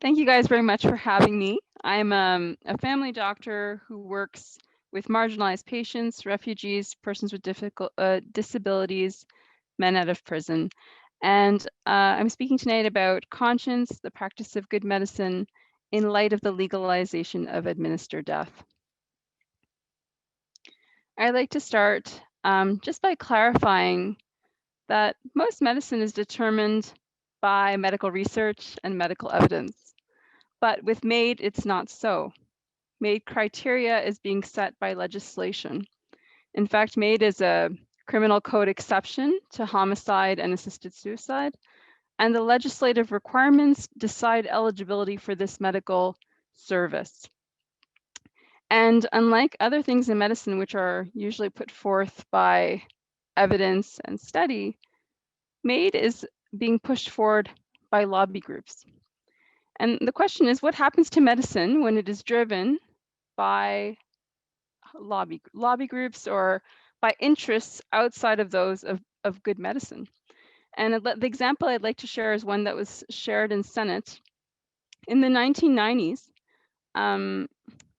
Thank you guys very much for having me. I'm a family doctor who works with marginalized patients, refugees, persons with disabilities, men out of prison. And I'm speaking tonight about conscience, the practice of good medicine in light of the legalization of administered death. I'd like to start just by clarifying that most medicine is determined by medical research and medical evidence. But with MAID, it's not so. MAID criteria is being set by legislation. In fact, MAID is a criminal code exception to homicide and assisted suicide, and the legislative requirements decide eligibility for this medical service. And unlike other things in medicine, which are usually put forth by evidence and study, MAID is being pushed forward by lobby groups. And the question is, what happens to medicine when it is driven by lobby groups or by interests outside of those of good medicine? And the example I'd like to share is one that was shared in Senate. In the 1990s,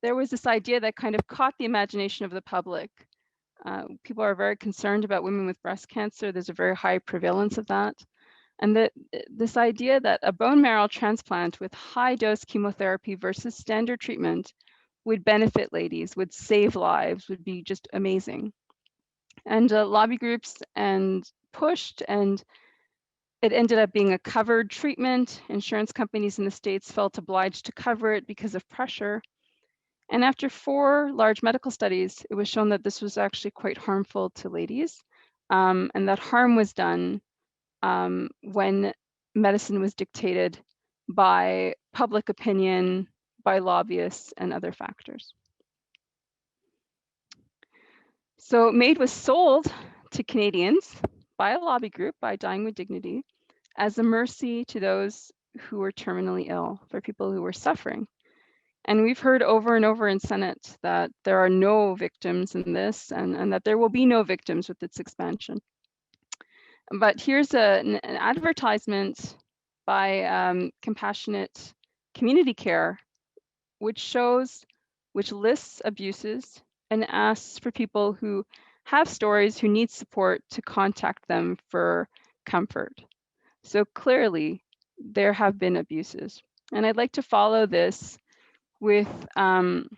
there was this idea that kind of caught the imagination of the public. People are very concerned about women with breast cancer. There's a very high prevalence of that. And this idea that a bone marrow transplant with high dose chemotherapy versus standard treatment would benefit ladies, would save lives, would be just amazing. And lobby groups and pushed, and it ended up being a covered treatment. Insurance companies in the States felt obliged to cover it because of pressure. And after 4 large medical studies, it was shown that this was actually quite harmful to ladies, and that harm was done when medicine was dictated by public opinion, by lobbyists, and other factors. So MAID was sold to Canadians by a lobby group, by Dying with Dignity, as a mercy to those who were terminally ill, for people who were suffering. And we've heard over and over in Senate that there are no victims in this, and that there will be no victims with its expansion. But here's an advertisement by Compassionate Community Care, which lists abuses and asks for people who have stories, who need support, to contact them for comfort. So clearly, there have been abuses. And I'd like to follow this with 2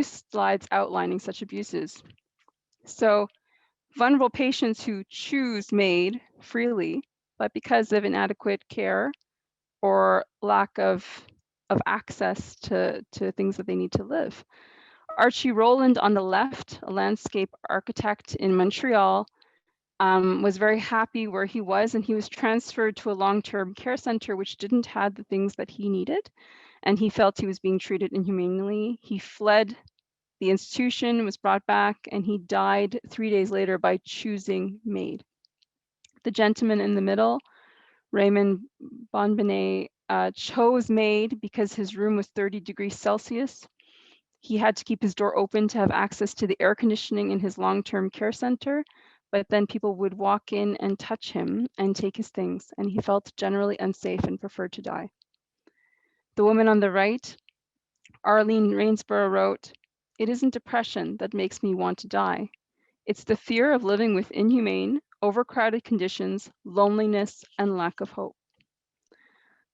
slides outlining such abuses. So vulnerable patients who choose MAID freely, but because of inadequate care or lack of access to things that they need to live. Archie Rowland on the left, a landscape architect in Montreal, was very happy where he was, and he was transferred to a long-term care center which didn't have the things that he needed, and he felt he was being treated inhumanely. He fled the institution, was brought back, and he died 3 days later by choosing MAID. The gentleman in the middle, Raymond Bonbenet, chose MAID because his room was 30 degrees Celsius. He had to keep his door open to have access to the air conditioning in his long-term care center, but then people would walk in and touch him and take his things, and he felt generally unsafe and preferred to die. The woman on the right, Arlene Rainsborough, wrote, "It isn't depression that makes me want to die. It's the fear of living with inhumane, overcrowded conditions, loneliness, and lack of hope."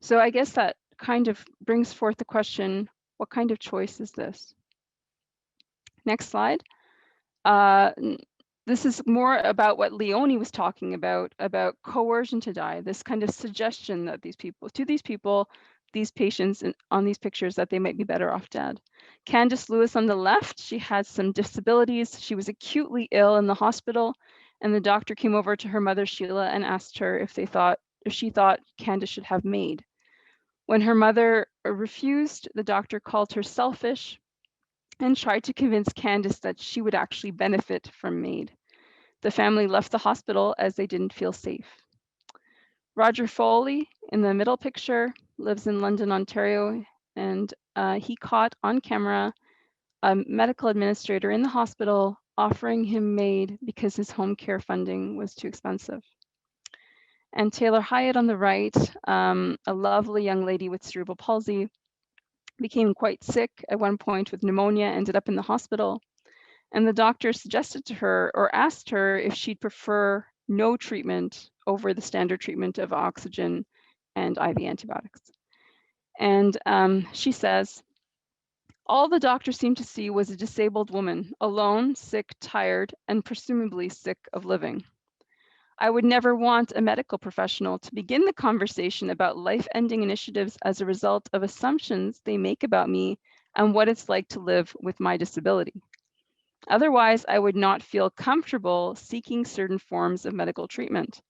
So I guess that kind of brings forth the question, what kind of choice is this? Next slide. This is more about what Leonie was talking about coercion to die, this kind of suggestion that these patients on these pictures, that they might be better off dead. Candace Lewis on the left, she had some disabilities. She was acutely ill in the hospital, and the doctor came over to her mother, Sheila, and asked her if she thought Candace should have MAID. When her mother refused, the doctor called her selfish and tried to convince Candace that she would actually benefit from MAID. The family left the hospital as they didn't feel safe. Roger Foley, in the middle picture, lives in London, Ontario, and he caught on camera a medical administrator in the hospital offering him MAID because his home care funding was too expensive. And Taylor Hyatt on the right, a lovely young lady with cerebral palsy, became quite sick at one point with pneumonia, ended up in the hospital. And the doctor suggested to her or asked her if she'd prefer no treatment over the standard treatment of oxygen and IV antibiotics. And she says, all the doctor seemed to see was a disabled woman, alone, sick, tired, and presumably sick of living. I would never want a medical professional to begin the conversation about life-ending initiatives as a result of assumptions they make about me and what it's like to live with my disability. Otherwise, I would not feel comfortable seeking certain forms of medical treatment.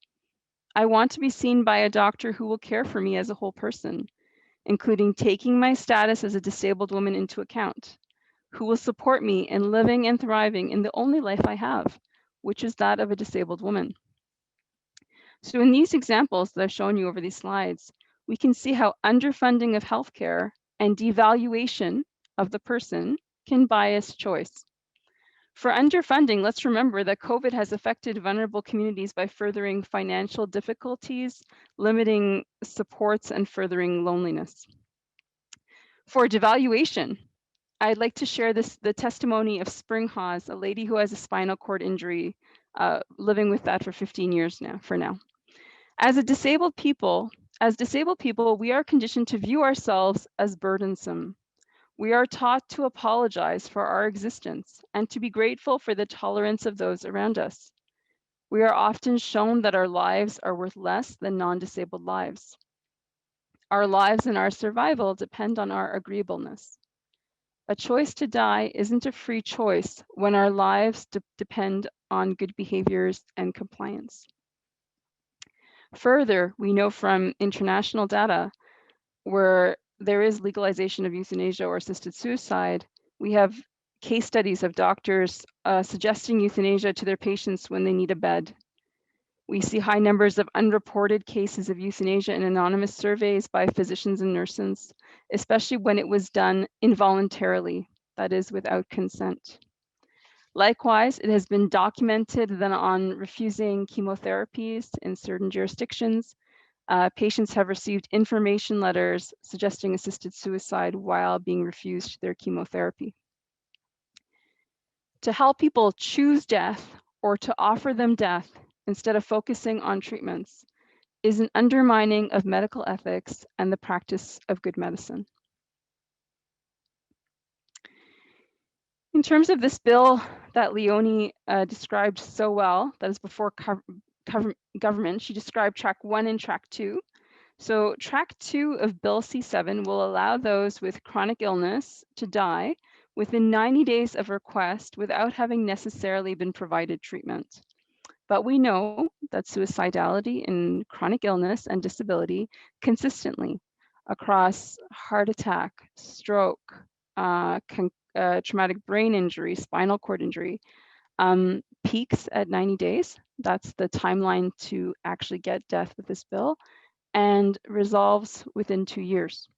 I want to be seen by a doctor who will care for me as a whole person, including taking my status as a disabled woman into account, who will support me in living and thriving in the only life I have, which is that of a disabled woman. So in these examples that I've shown you over these slides, we can see how underfunding of healthcare and devaluation of the person can bias choice. For underfunding, let's remember that COVID has affected vulnerable communities by furthering financial difficulties, limiting supports, and furthering loneliness. For devaluation, I'd like to share the testimony of Spring Hawes, a lady who has a spinal cord injury, living with that for 15 years now. As disabled people, we are conditioned to view ourselves as burdensome. We are taught to apologize for our existence and to be grateful for the tolerance of those around us. We are often shown that our lives are worth less than non-disabled lives. Our lives and our survival depend on our agreeableness. A choice to die isn't a free choice when our lives depend on good behaviors and compliance. Further, we know from international data where there is legalization of euthanasia or assisted suicide, we have case studies of doctors suggesting euthanasia to their patients when they need a bed. We see high numbers of unreported cases of euthanasia in anonymous surveys by physicians and nurses, especially when it was done involuntarily, that is, without consent. Likewise, it has been documented that on refusing chemotherapies in certain jurisdictions, patients have received information letters suggesting assisted suicide while being refused their chemotherapy. To help people choose death or to offer them death instead of focusing on treatments is an undermining of medical ethics and the practice of good medicine. In terms of this bill that Leonie described so well, that is before government, she described track 1 and track 2. So track 2 of Bill C7 will allow those with chronic illness to die within 90 days of request without having necessarily been provided treatment. But we know that suicidality in chronic illness and disability consistently across heart attack, stroke, traumatic brain injury, spinal cord injury, peaks at 90 days. That's the timeline to actually get death with this bill, and resolves within 2 years.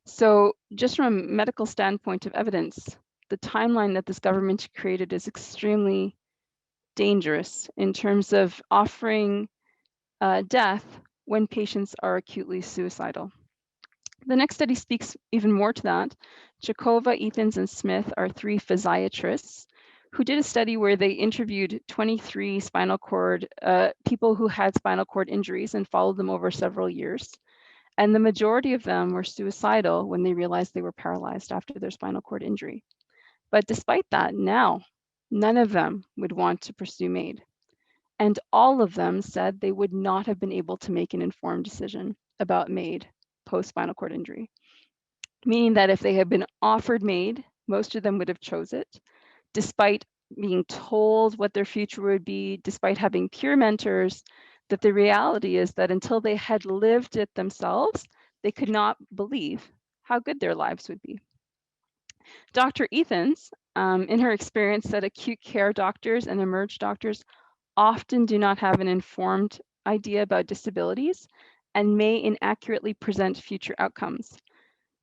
So just from a medical standpoint of evidence, the timeline that this government created is extremely dangerous in terms of offering death when patients are acutely suicidal. The next study speaks even more to that. Chakova, Ethans, and Smith are 3 physiatrists who did a study where they interviewed 23 spinal cord people who had spinal cord injuries and followed them over several years. And the majority of them were suicidal when they realized they were paralyzed after their spinal cord injury. But despite that, now, none of them would want to pursue MAID. And all of them said they would not have been able to make an informed decision about MAID post-spinal cord injury. Meaning that if they had been offered MAID, most of them would have chose it, despite being told what their future would be, despite having peer mentors, that the reality is that until they had lived it themselves, they could not believe how good their lives would be. Dr. Ethans, in her experience, said acute care doctors and emerge doctors often do not have an informed idea about disabilities and may inaccurately present future outcomes.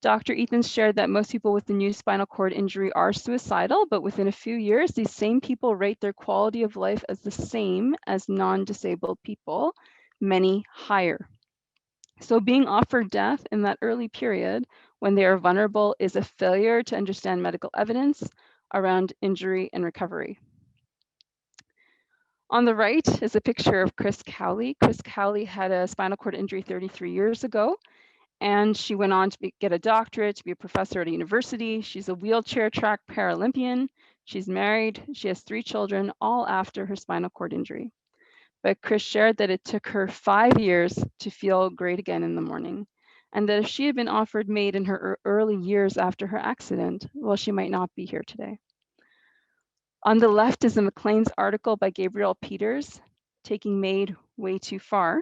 Dr. Ethans shared that most people with the new spinal cord injury are suicidal, but within a few years, these same people rate their quality of life as the same as non-disabled people, many higher. So being offered death in that early period when they are vulnerable is a failure to understand medical evidence around injury and recovery. On the right is a picture of Chris Cowley. Chris Cowley had a spinal cord injury 33 years ago, and she went on to get a doctorate, to be a professor at a university. She's a wheelchair track Paralympian. She's married. She has 3 children, all after her spinal cord injury. But Chris shared that it took her 5 years to feel great again in the morning, and that if she had been offered MAID in her early years after her accident, well, she might not be here today. On the left is a Maclean's article by Gabriel Peters, Taking MAID Way Too Far.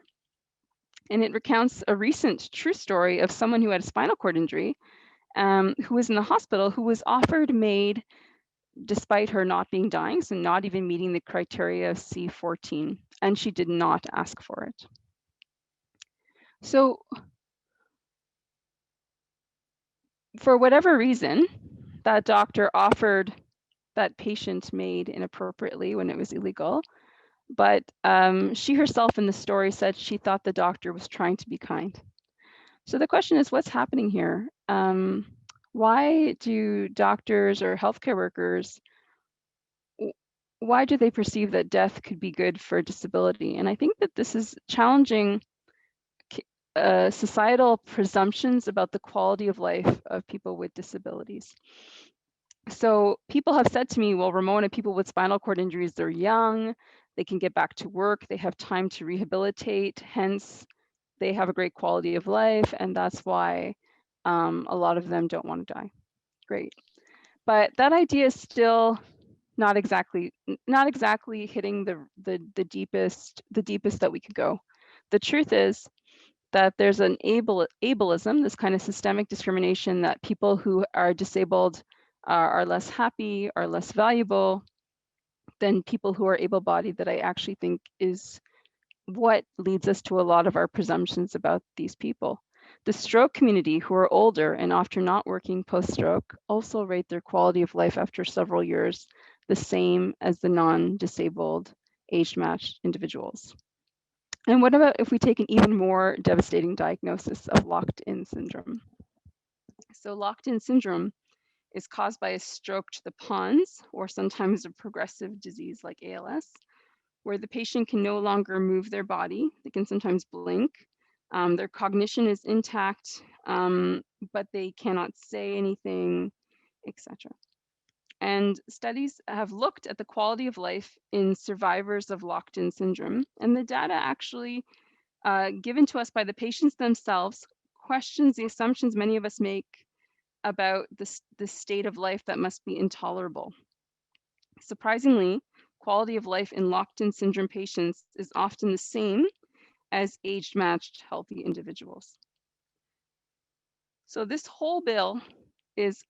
And it recounts a recent true story of someone who had a spinal cord injury, who was in the hospital, who was offered MAID despite her not being dying, so not even meeting the criteria of C14, and she did not ask for it. So for whatever reason, that doctor offered that patient MAID inappropriately when it was illegal, but she herself in the story said she thought the doctor was trying to be kind. So the question is, what's happening here? Why do doctors or healthcare workers, why do they perceive that death could be good for disability? And I think that this is challenging societal presumptions about the quality of life of people with disabilities. So people have said to me, well, Ramona, people with spinal cord injuries, they're young, they can get back to work, they have time to rehabilitate, hence they have a great quality of life, and that's why a lot of them don't want to die. Great. But that idea is still not exactly hitting the deepest that we could go. The truth is that there's an ableism, this kind of systemic discrimination, that people who are disabled are less happy, are less valuable than people who are able-bodied, that I actually think is what leads us to a lot of our presumptions about these people. The stroke community, who are older and often not working post-stroke, also rate their quality of life after several years the same as the non-disabled age-matched individuals. And what about if we take an even more devastating diagnosis of locked-in syndrome? So locked-in syndrome is caused by a stroke to the pons, or sometimes a progressive disease like ALS, where the patient can no longer move their body. They can sometimes blink. Their cognition is intact, but they cannot say anything, etc. And studies have looked at the quality of life in survivors of locked-in syndrome, and the data actually given to us by the patients themselves questions the assumptions many of us make about the state of life that must be intolerable. Surprisingly, quality of life in locked-in syndrome patients is often the same as age-matched healthy individuals. So this whole bill is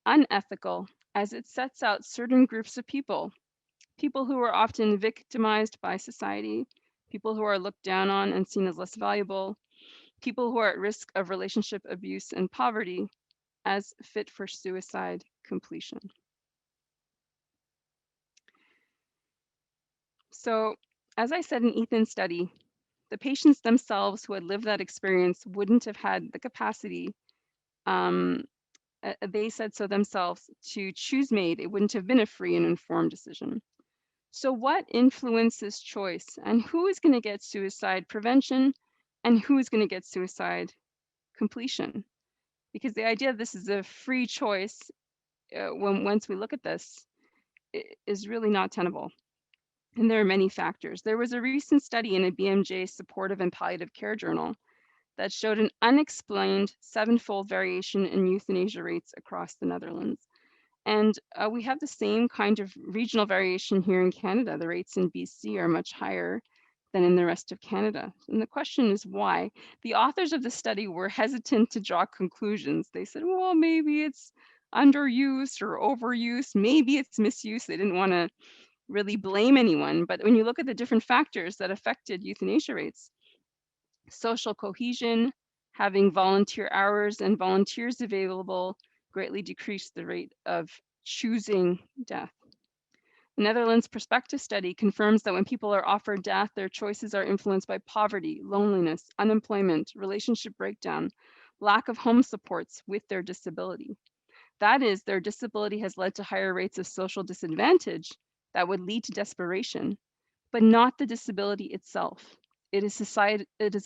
unethical as it sets out certain groups of people who are often victimized by society, people who are looked down on and seen as less valuable, people who are at risk of relationship abuse and poverty, as fit for suicide completion. So, as I said in Ethan's study, the patients themselves who had lived that experience wouldn't have had the capacity, they said so themselves, to choose MAID. It wouldn't have been a free and informed decision. So what influences choice, and who is going to get suicide prevention, and who is going to get suicide completion? Because the idea that this is a free choice, once we look at this, is really not tenable. And there are many factors. There was a recent study in a BMJ supportive and palliative care journal that showed an unexplained 7-fold variation in euthanasia rates across the Netherlands. And we have the same kind of regional variation here in Canada. The rates in BC are much higher than in the rest of Canada. And the question is why? The authors of the study were hesitant to draw conclusions. They said, well, maybe it's underuse or overuse, maybe it's misuse. They didn't want to really blame anyone. But when you look at the different factors that affected euthanasia rates, social cohesion, having volunteer hours and volunteers available greatly decreased the rate of choosing death. Netherlands' prospective study confirms that when people are offered death, their choices are influenced by poverty, loneliness, unemployment, relationship breakdown, lack of home supports with their disability. That is, their disability has led to higher rates of social disadvantage that would lead to desperation, but not the disability itself. It is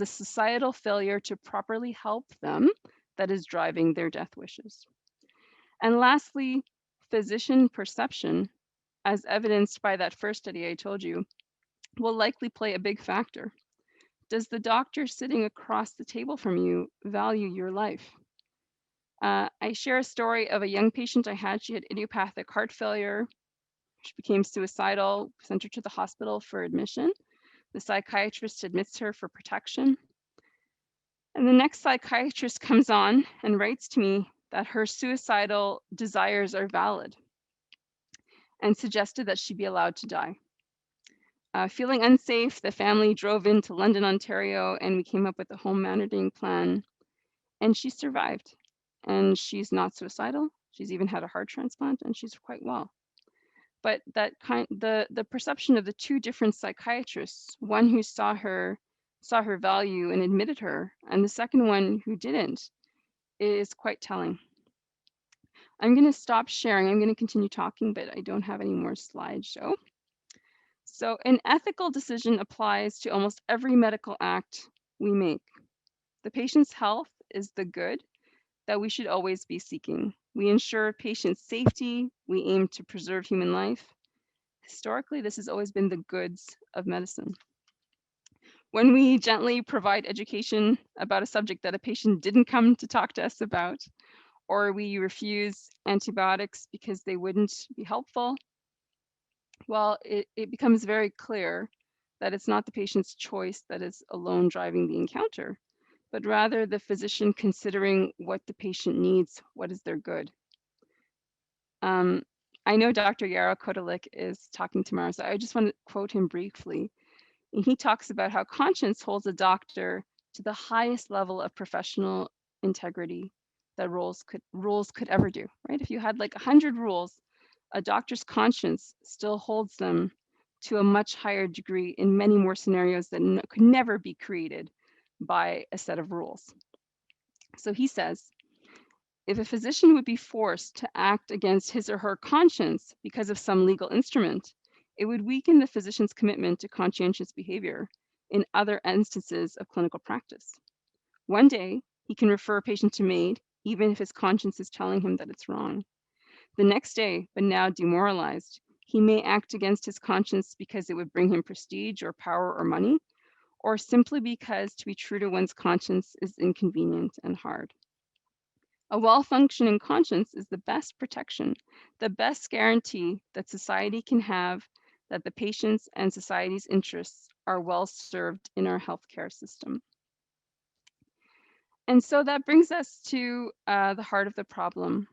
a societal failure to properly help them that is driving their death wishes. And lastly, physician perception, as evidenced by that first study I told you, will likely play a big factor. Does the doctor sitting across the table from you value your life? I share a story of a young patient I had. She had idiopathic heart failure. She became suicidal, sent her to the hospital for admission. The psychiatrist admits her for protection. And the next psychiatrist comes on and writes to me that her suicidal desires are valid and suggested that she be allowed to die. Feeling unsafe, the family drove into London, Ontario, and we came up with a home monitoring plan. And she survived. And she's not suicidal. She's even had a heart transplant, and she's quite well. But the perception of the two different psychiatrists, one who saw her value and admitted her, and the second one who didn't, is quite telling. I'm going to stop sharing. I'm going to continue talking, but I don't have any more slideshow. So an ethical decision applies to almost every medical act we make. The patient's health is the good that we should always be seeking. We ensure patient safety. We aim to preserve human life. Historically, this has always been the goods of medicine. When we gently provide education about a subject that a patient didn't come to talk to us about, or we refuse antibiotics because they wouldn't be helpful, well, it becomes very clear that it's not the patient's choice that is alone driving the encounter, but rather the physician considering what the patient needs, what is their good. I know Dr. Yarrow Kotelik is talking tomorrow, so I just want to quote him briefly. And he talks about how conscience holds a doctor to the highest level of professional integrity that rules could ever do, right? If you had like 100 rules, a doctor's conscience still holds them to a much higher degree in many more scenarios that could never be created by a set of rules. So he says, if a physician would be forced to act against his or her conscience because of some legal instrument, it would weaken the physician's commitment to conscientious behavior in other instances of clinical practice. One day, he can refer a patient to MAID, even if his conscience is telling him that it's wrong. The next day, but now demoralized, he may act against his conscience because it would bring him prestige or power or money, or simply because to be true to one's conscience is inconvenient and hard. A well-functioning conscience is the best protection, the best guarantee that society can have that the patient's and society's interests are well served in our healthcare system. And so that brings us to the heart of the problem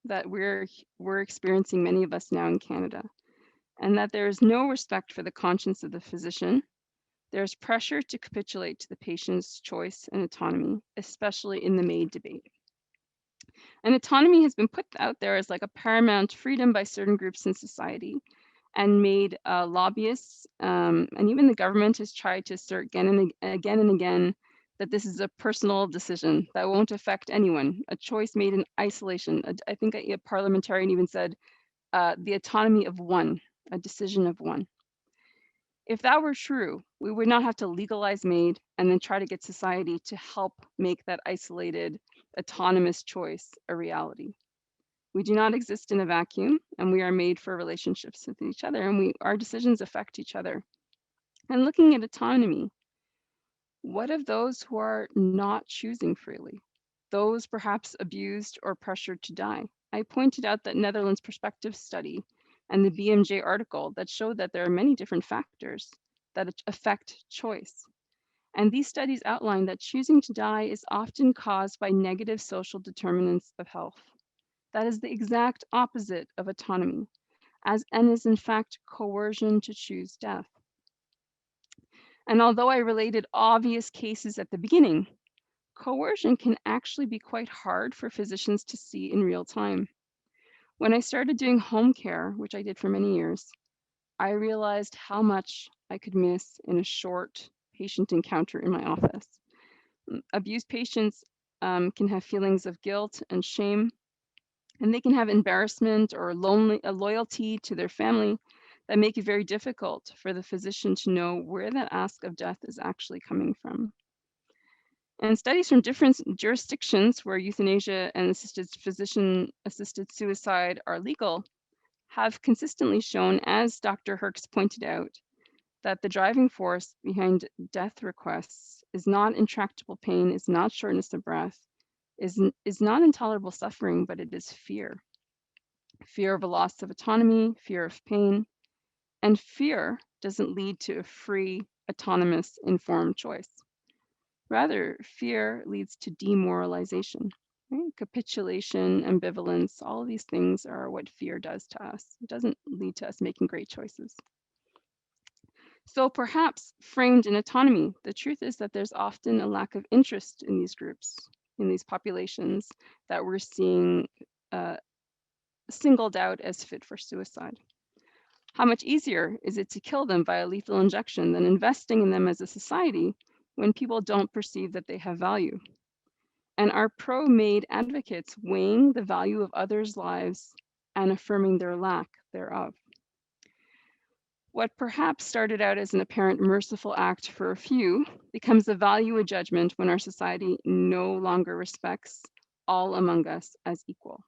that we're experiencing, many of us now in Canada, and that there is no respect for the conscience of the physician. There's pressure to capitulate to the patient's choice and autonomy, especially in the MAID debate. And autonomy has been put out there as like a paramount freedom by certain groups in society, and made lobbyists and even the government has tried to assert again and again that this is a personal decision that won't affect anyone, a choice made in isolation. I think a parliamentarian even said the autonomy of one, a decision of one. If that were true, we would not have to legalize MAID and then try to get society to help make that isolated, autonomous choice a reality. We do not exist in a vacuum, and we are made for relationships with each other, and our decisions affect each other. And looking at autonomy, what of those who are not choosing freely? Those perhaps abused or pressured to die? I pointed out that Netherlands perspective study and the BMJ article that showed that there are many different factors that affect choice. And these studies outline that choosing to die is often caused by negative social determinants of health. That is the exact opposite of autonomy, and is in fact coercion to choose death. And although I related obvious cases at the beginning, coercion can actually be quite hard for physicians to see in real time. When I started doing home care, which I did for many years, I realized how much I could miss in a short patient encounter in my office. Abused patients can have feelings of guilt and shame, and they can have embarrassment or a loyalty to their family that make it very difficult for the physician to know where that ask of death is actually coming from. And studies from different jurisdictions where euthanasia and physician-assisted suicide are legal have consistently shown, as Dr. Herx pointed out, that the driving force behind death requests is not intractable pain, is not shortness of breath, is not intolerable suffering, but it is fear. Fear of a loss of autonomy, fear of pain, and fear doesn't lead to a free, autonomous, informed choice. Rather, fear leads to demoralization, right? Capitulation, ambivalence, all of these things are what fear does to us. It doesn't lead to us making great choices. So perhaps framed in autonomy, the truth is that there's often a lack of interest in these groups, in these populations that we're seeing singled out as fit for suicide. How much easier is it to kill them via lethal injection than investing in them as a society when people don't perceive that they have value? And are pro-MAID advocates weighing the value of others' lives and affirming their lack thereof? What perhaps started out as an apparent merciful act for a few becomes a value of judgment when our society no longer respects all among us as equal.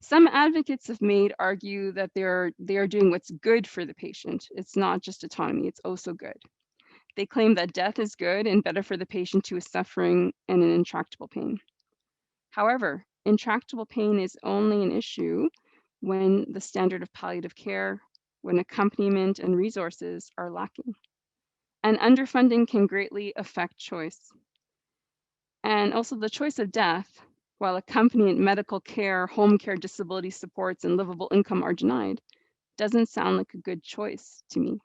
Some advocates of MAID argue that they are doing what's good for the patient. It's not just autonomy, it's also good. They claim that death is good and better for the patient who is suffering and in intractable pain. However, intractable pain is only an issue when the standard of palliative care, when accompaniment and resources are lacking. And underfunding can greatly affect choice. And also the choice of death, while accompanying medical care, home care, disability supports, and livable income are denied, doesn't sound like a good choice to me.